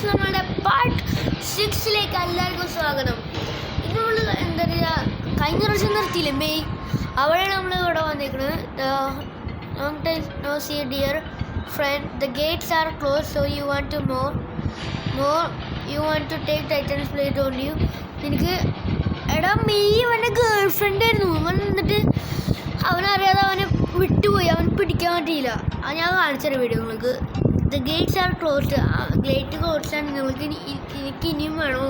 Guys, നമ്മളുടെ part 6ലേക്ക് എല്ലാവർക്കും സ്വാഗതം. ഇത് നമ്മൾ എന്താ പറയുക, കഴിഞ്ഞ പ്രാവശ്യം നിർത്തിയില്ലേ മെയ്, അവിടെയാണ് നമ്മൾ ഇവിടെ വന്നിരിക്കുന്നത്. Long time no see dear friend, the gates are closed, so you want to more you want to take Titan's place, don't you? എനിക്ക് എടാ മെയ് അവൻ്റെ ഗേൾ ഫ്രണ്ട് ആയിരുന്നു. അവൻ എന്നിട്ട് അവനറിയാതെ അവനെ വിട്ടുപോയി, അവൻ പിടിക്കാൻ പറ്റിയില്ല. അത് ഞാൻ കാണിച്ചൊരു വീഡിയോ നിങ്ങൾക്ക്. The gates are closed, gate closed ആണ്. നിങ്ങൾക്ക് എനിക്ക് ഇനിയും വേണോ,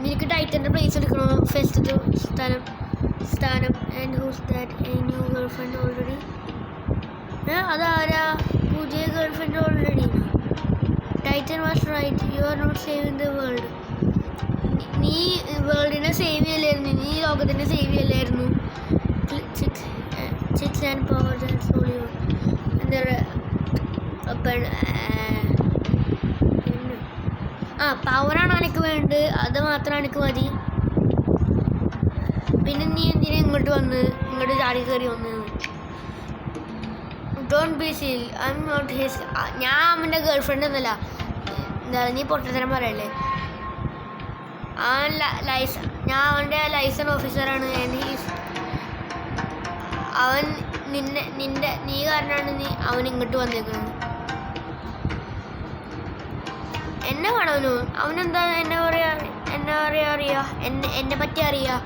നിനക്ക് ടൈറ്റൻ്റെ പ്ലേസ് എടുക്കണോ, ഫസ്റ്റ് സ്ഥാനം. And who's that, a new girlfriend already? അതാരാ പുതിയ girlfriend already? Titan was right, you are not saving the world. നീ വേൾഡിനെ സേവ് ചെയ്യലായിരുന്നു, നീ ലോകത്തിനെ സേവ് ചെയ്യലായിരുന്നു. സിക്സ് ആൻഡ് പവർ എന്താ പവറാണ് എനിക്ക് വേണ്ടത്, അത് മാത്രം എനിക്ക് മതി. പിന്നെ നീ എന്തിനാ ഇങ്ങോട്ട് ചാടി കയറി വന്ന്? Don't be seal, I am not his. ഞാൻ അവൻ്റെ ഗേൾ ഫ്രണ്ട് ഒന്നുമല്ല. എന്താ നീ പൊട്ടത്തരം പറയല്ലേ? ഞാൻ അവൻ്റെ ലൈസൻസ് ഓഫീസറാണ്. അവൻ നീ കാരണമാണ് അവൻ ഇങ്ങോട്ട് വന്നേക്കുന്നത്. എന്നെ കാണാനോ? അവനെന്താ എന്നെ അറിയാ എന്നെ പറ്റി അറിയാ?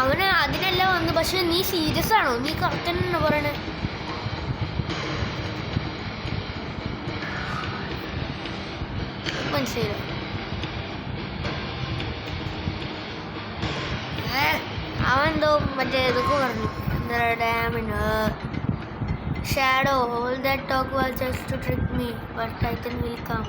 അവന് അതിനല്ല വന്നു. പക്ഷെ നീ സീരിയസ് ആണോ? നീ കറക്റ്റ് തന്നെ പറയണേ. മനസ്സിലായില്ല? അവൻ എന്തോ മറ്റേ ഇതൊക്കെ പറഞ്ഞു, എന്താ ഡാമിന് shadow. All that talk was just to trick me, but titan will come.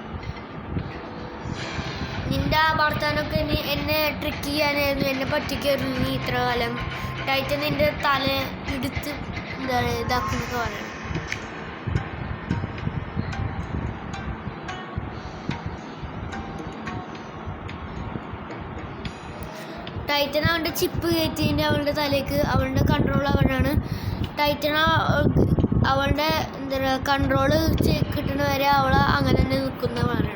നിന്റെ ആ വർത്താനൊക്കെ എന്നെ ട്രിക്ക് ചെയ്യാനായിരുന്നു, എന്നെ പറ്റിക്കായിരുന്നു നീ ഇത്ര കാലം. ടൈറ്റൻ നിന്റെ തല ഇടുത്ത് എന്താ പറയുക ഇതാക്കുന്നൊക്കെ പറയണം. ടൈറ്റൻ അവൻ്റെ ചിപ്പ് കയറ്റിൻ്റെ അവളുടെ തലേക്ക്, അവളുടെ കൺട്രോൾ അവനാണ്. ടൈറ്റൻ അവളുടെ എന്താ പറയുക കൺട്രോള് കിട്ടണ വരെ അവൾ അങ്ങനെ തന്നെ നിൽക്കുന്നവനാണ്.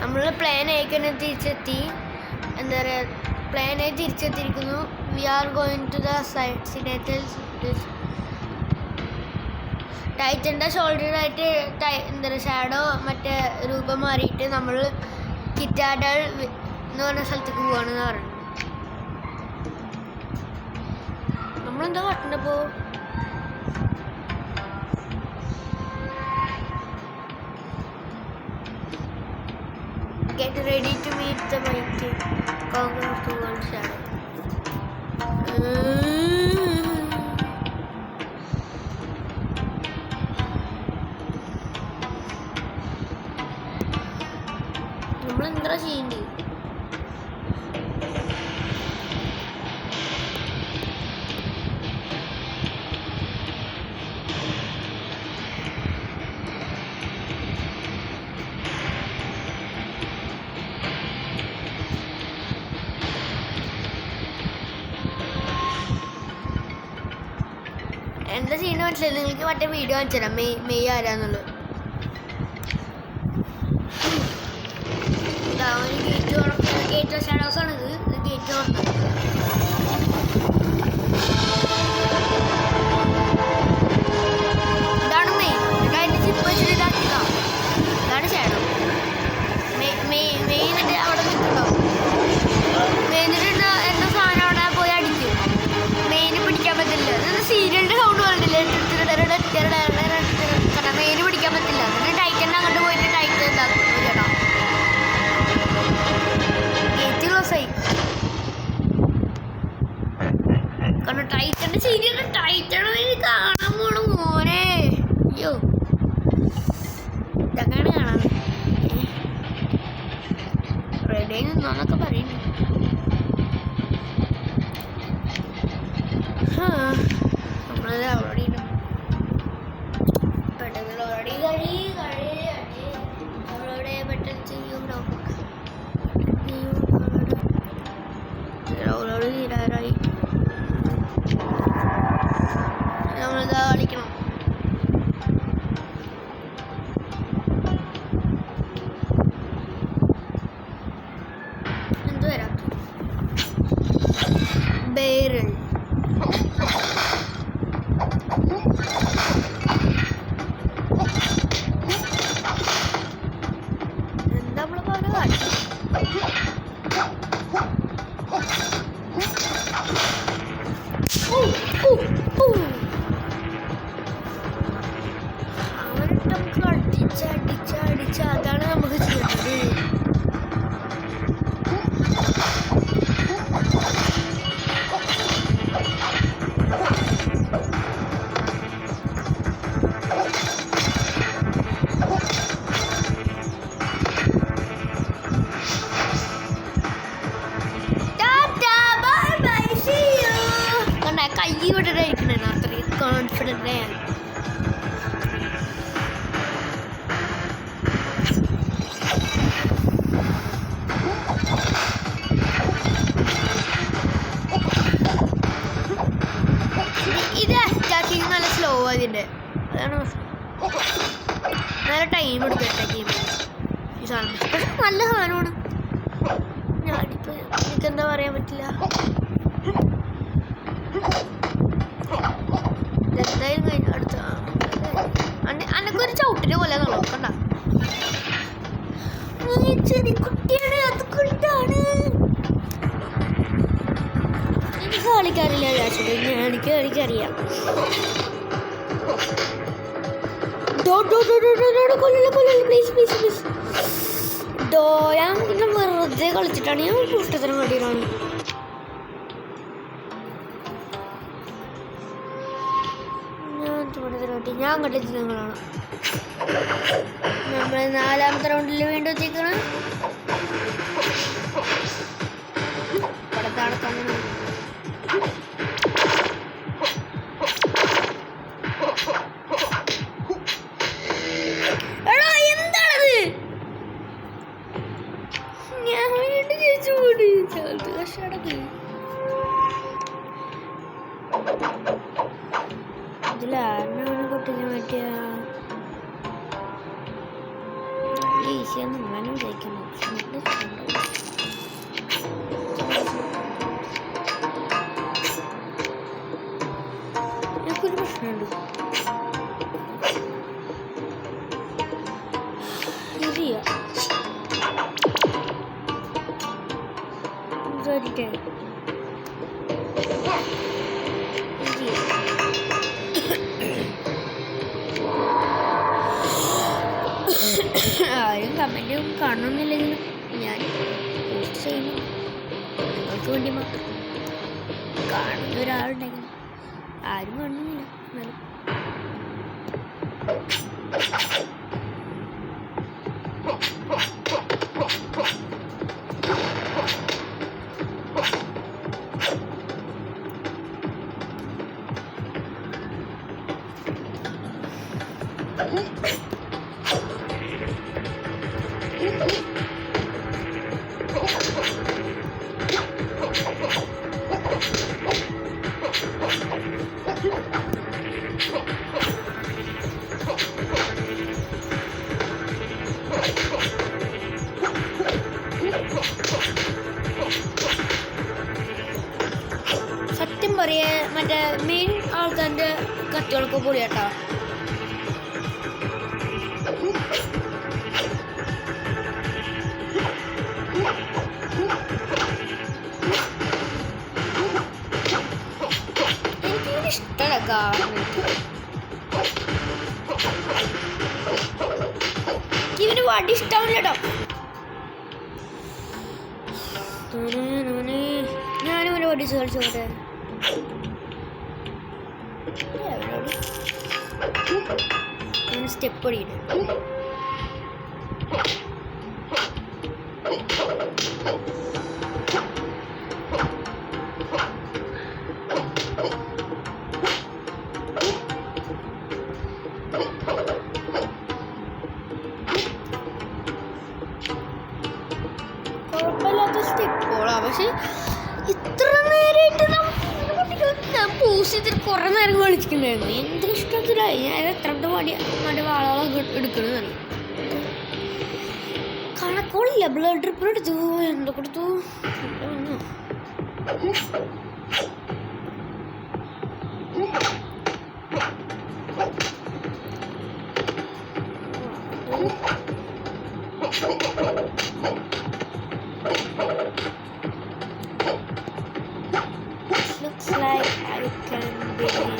നമ്മൾ പ്ലാൻ ആയിക്കന്നെ തിരിച്ചെത്തി. എന്താ പറയുക, പ്ലാനായി തിരിച്ചെത്തിയിരിക്കുന്നു. We are going to the citadel. ടൈറ്റൻ്റെ ഷോൾഡറായിട്ട് എന്താ പറയുക ഷാഡോ മറ്റേ രൂപം മാറിയിട്ട് നമ്മൾ കിറ്റാഡൾ എന്ന് പറഞ്ഞ സ്ഥലത്തേക്ക് പോവാണെന്ന് പറയുന്നത്. നമ്മളെന്താ കണ്ടപ്പോൾ get ready to meet the mighty conqueror of the world shadow. നമ്മളെന്താ ചെയ്യണ്ടേ? എന്താ ചെയ്യുന്ന മനസ്സിലായി? നിങ്ങൾക്ക് മറ്റേ വീഡിയോ കാണിച്ചു തരാം, മെയ് ആരാന്നുള്ളത്. ഗേറ്റ് ഷാഡോസ് ആണിത്. ഗേറ്റ് തുറന്നത് ഇതാണ് മെയ്. അതിൻ്റെ ചിപ്പ് വെച്ചിട്ട് ഇതാക്കിയതാണ്. ഇതാണ് ഷാഡോ. മെയിനിട്ട് അവിടെ നിൽക്കുന്നുണ്ടാവും. മെയിനിട്ട് എന്താ സാധനം അവിടെ പോയി അടിക്കും. മെയിന് പിടിക്കാൻ പറ്റില്ല. സീരിയലിൻ്റെ സൗണ്ട് പറഞ്ഞില്ലേ? മെയിന് പിടിക്കാൻ പറ്റില്ല. എന്നിട്ട് ടൈറ്റൻ്റെ അങ്ങോട്ട് പോയിട്ട് ടൈറ്റൻ ഇതാക്കും. ചേട്ടാ ഗേറ്റ് ക്ലോസ് ആയി. കാരണം ടൈറ്റൻ്റെ സീരിയൽ ടൈറ്റൺ കാണാൻ പോണു മോനെ. അയ്യോ ഇതൊക്കെയാണ് കാണാൻ. റെഡി നിന്നോന്നൊക്കെ പറയുന്നു. നമ്മളത് ഓൾറെഡി പെട്ടെന്ന് അവളോടെ പെട്ടെന്ന് ചെയ്യൂടോ. അവളോട് തീരാറായി. വൈറൽ. എന്താ നമ്മള് പറഞ്ഞ അവനിട്ട് നമുക്ക് അടിച്ച അതാണ് നമുക്ക് ചെയ്യുന്നത്. കൈ വിട്ടിട്ടായിരിക്കണേ അത്രയും കോൺഫിഡൻ്റ് ആണ്. ഇത് അറ്റാക്കിങ് നല്ല സ്ലോ അതിൻ്റെ, അതാണ് പ്രശ്നം. നല്ല ടൈം എടുക്കും അറ്റാക്ക് ചെയ്യുമ്പോൾ ഈ സാധനം. പക്ഷെ നല്ല സാധനമാണ്. ഞാനിപ്പോൾ എനിക്കെന്താ പറയാൻ പറ്റില്ല. എന്തായാലും കഴിഞ്ഞ അടുത്ത അനക്കൊരു ചവിട്ടിന് പോലെ നോക്കണ്ട. ചെറിയ കുട്ടിയാണ്, അതുകൊണ്ടാണ് എനിക്ക് കളിക്കാറില്ല. എനിക്ക് കളിക്കറിയാം. ഞാൻ പിന്നെ വെറുതെ കളിച്ചിട്ടാണ്. ഞാൻ പുഷ്ടത്തിനും വേണ്ടിയിട്ടാണ്. ഞാൻ കണ്ടിട്ട് നിങ്ങളാണ് നമ്മൾ 4ാമത്തെ റൗണ്ടിൽ വീണ്ടും എത്തിക്കണം. എടാ എന്താണത്? ഞാൻ വീണ്ടും ചേച്ചു കൂടി കഷ്ടടക്കി. ഇതിലാരനാണ് കുട്ടിനെ പറ്റിയ ഈസിയാന്ന് ഞാനും വിചാരിക്കുന്നു. എനിക്കൊരു പ്രശ്നമുണ്ട്. ആരും കമൻറ്റും കാണുന്നില്ലെങ്കിലും ഞാൻ പോസ്റ്റ് ചെയ്യുന്നു. നിങ്ങൾക്ക് വേണ്ടി മാത്രം. കാണുന്ന ഒരാളുണ്ടെങ്കിൽ ആരും കാണുന്നില്ല. എന്നാലും സത്യം പറയാ മറ്റേ മെയിൻ ആൾക്കാരുടെ കത്തികളൊക്കെ പൊളിയാട്ടോ. എനിക്കിങ്ങനെ ഇഷ്ടമല്ല കാണുന്നത്. ഇവന് വടി ഇഷ്ടാവില്ല കേട്ടോ. ഞാനും ഒരു വടി കളിച്ചോട്ടെ. സ്റ്റെപ്പ് ഓടിയിട്ട് കുഴപ്പമില്ലാത്ത സ്റ്റെപ്പുകളാണ്. പക്ഷെ ഇത്ര നേരമായിട്ട് ഞാൻ പോസ്റ്റ് ചെയ്തിട്ട് കുറേ നേരം കളിച്ചിട്ടുണ്ടായിരുന്നു. എന്തൊരു ഇഷ്ടത്തിലായി. ഞാൻ എത്രാമത്തെ മടി വാളകളൊക്കെ എടുക്കണമെന്നറിയാം. കണക്കോളില്ല. ബ്ലഡ് ട്രിപ്പിൾ എടുത്തു, എന്തൊക്കെ എടുത്തു. like I can begin.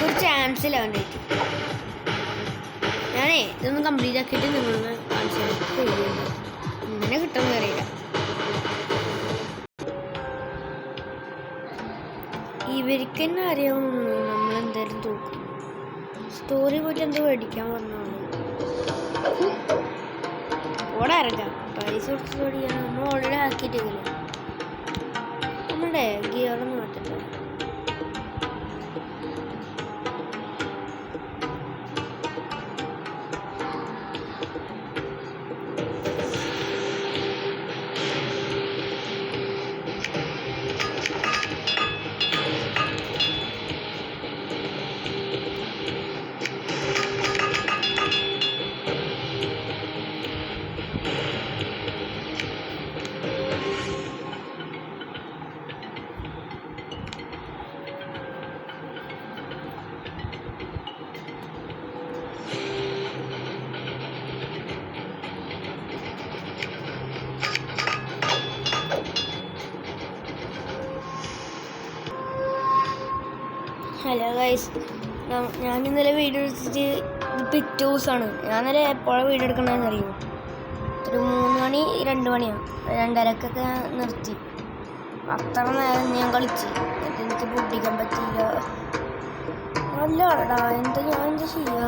ഒരു ചാൻസില്ല വേണ്ടിയിട്ട് ഞാനേ ഇതൊന്ന് കംപ്ലീറ്റ് ആക്കിയിട്ട് നിങ്ങളൊന്ന് കാണിച്ചു ഇങ്ങനെ കിട്ടുമെന്ന് അറിയില്ല. ഇവർക്ക് തന്നെ അറിയാവുന്നു നമ്മളെന്തായാലും തോക്കും. സ്റ്റോറി പോയിട്ട് എന്തോ മേടിക്കാൻ പറഞ്ഞാണ് ഓടെ ഇറങ്ങാം. പൈസ കൊടുത്ത് മേടിക്കാൻ നമ്മൾ ഓൾറെഡി ആക്കിയിട്ടില്ല. നമ്മുടെ ഗിയറൊന്നും മാറ്റില്ല. ഹലോ ഗൈസ്, ഞാൻ ഇന്നലെ വീഡിയോ എടുത്തിട്ട് പിറ്റേ ദിവസമാണ്. ഞാൻ ഇന്നലെ എപ്പോഴാണ് വീഡിയോ എടുക്കണമെന്ന് അറിയുമോ? ഒരു 3 മണി 2 മണിയാണ്, 2:30 നിർത്തി. അത്ര നേരം ഞാൻ കളിച്ച്. എനിക്ക് പൊട്ടിക്കാൻ പറ്റിയില്ല. നല്ലടാ, ഞാൻ എന്താ ചെയ്യുക?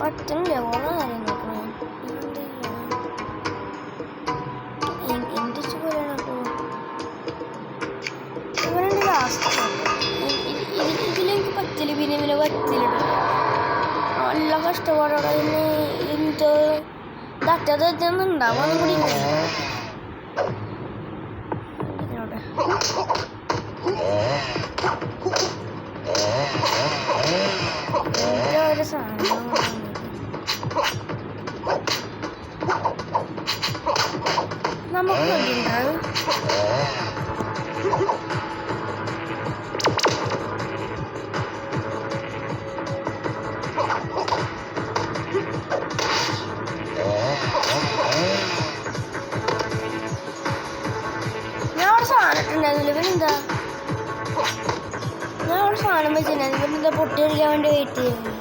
പറ്റുന്നില്ല. ഓരോ കാര്യം നോക്കണം. എന്ത് പോലെയാണ് അപ്പോൾ ഇവരുടെ ലാസ്റ്റ് ഇതിലെനിക്ക് പറ്റില്ല. പിന്നെ ഇവനെ പറ്റില്ല. നല്ല കഷ്ടപ്പാടോടെ എന്ത് ദറ്റൊന്നുണ്ടാവും കൂടി ഒരു സാധനം നമുക്ക് ഞാൻ അവിടെ സാധനം വെച്ചിട്ടുണ്ടായിരുന്നു. ഇവരെന്താ പൊട്ടി അടിക്കാൻ വേണ്ടി വെയിറ്റ് ചെയ്യുന്നു.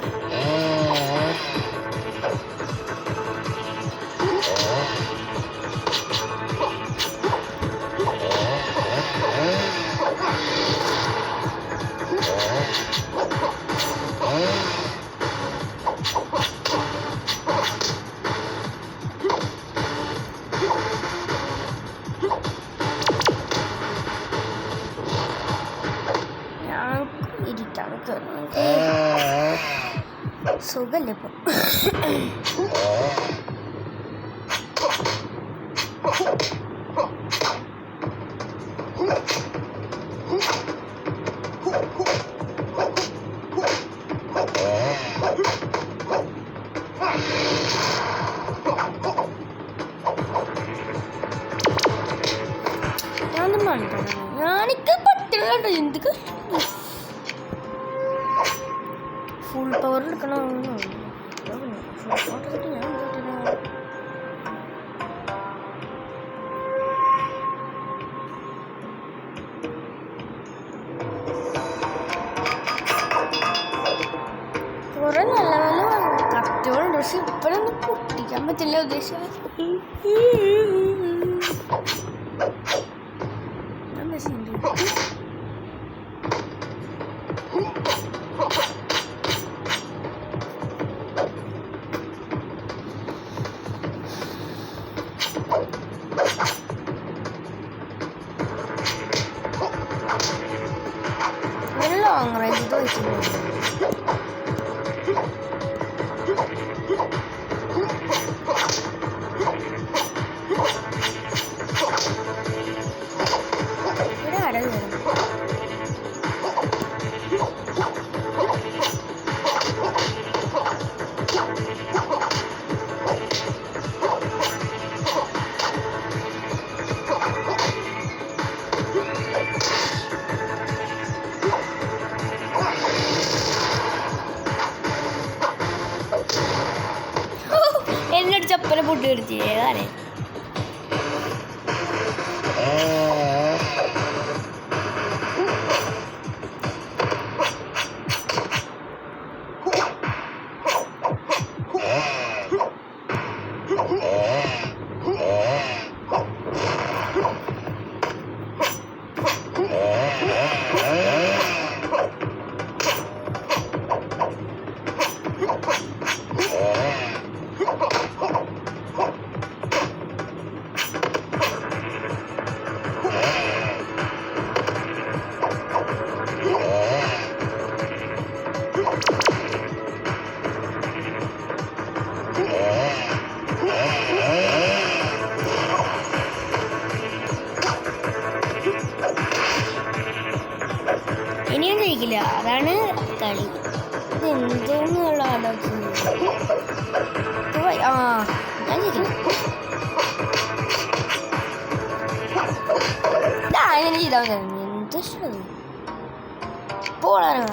സുഖല്ലേ ഇപ്പം? കണ്ടതാണ് ഞാനിക്ക് പറ്റുന്നുണ്ട് എന്തൊക്കെ ഫുൾ പവർ എടുക്കണോ ഫുൾ പവർ എടുത്തിട്ട് ഞാൻ കുറെ നല്ല നല്ല കറക്റ്റുകളുണ്ട് പക്ഷെ ഇപ്പോഴൊന്നും പൊട്ടിക്കാൻ പറ്റില്ല ഉദ്ദേശിച്ച ലോങ് റേഞ്ച് ചോദിക്കുന്നു എന്നോട് ചപ്പല പൊട്ടി എടുത്തി ഏതാണേ ഇനിയും ജയിക്കില്ല അതാണ് കളി ഇതെന്തോന്നുള്ള ആലോചിക്കുന്നത് ആ ഞാൻ ജയിക്കില്ല അങ്ങനെ ചെയ്താൽ എന്ത് ഇഷ്ടം പോളാണ്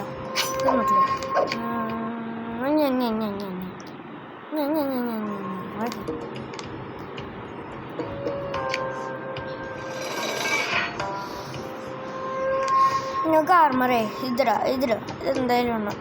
നിങ്ങൾക്ക് ആർമറേ ഇതിടാ ഇതെന്തായാലും ഉണ്ടോ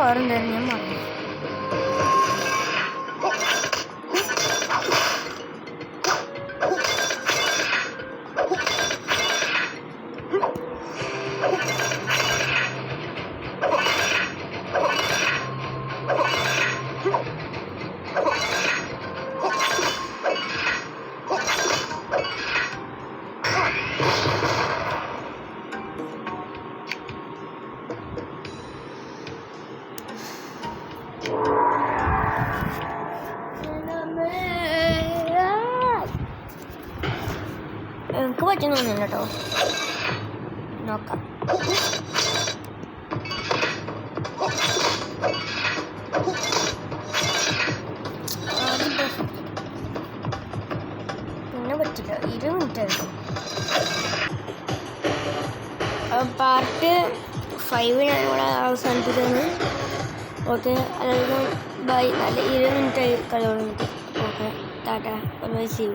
വേറെന്തായാലും ഞാൻ പറഞ്ഞു എനിക്ക് പറ്റുന്നൊന്നുമില്ല കേട്ടോ നോക്കാം പിന്നെ പറ്റില്ല 20 മിനിറ്റ് ആയിരുന്നു പാർട്ട് 5 ഞാനിവിടെ അവസാനിപ്പിക്കുന്നു ഓക്കെ അതായത് ബൈ നല്ല 20 മിനിറ്റ് ആയി കളി തുടങ്ങിയിട്ട് okay tata bye see U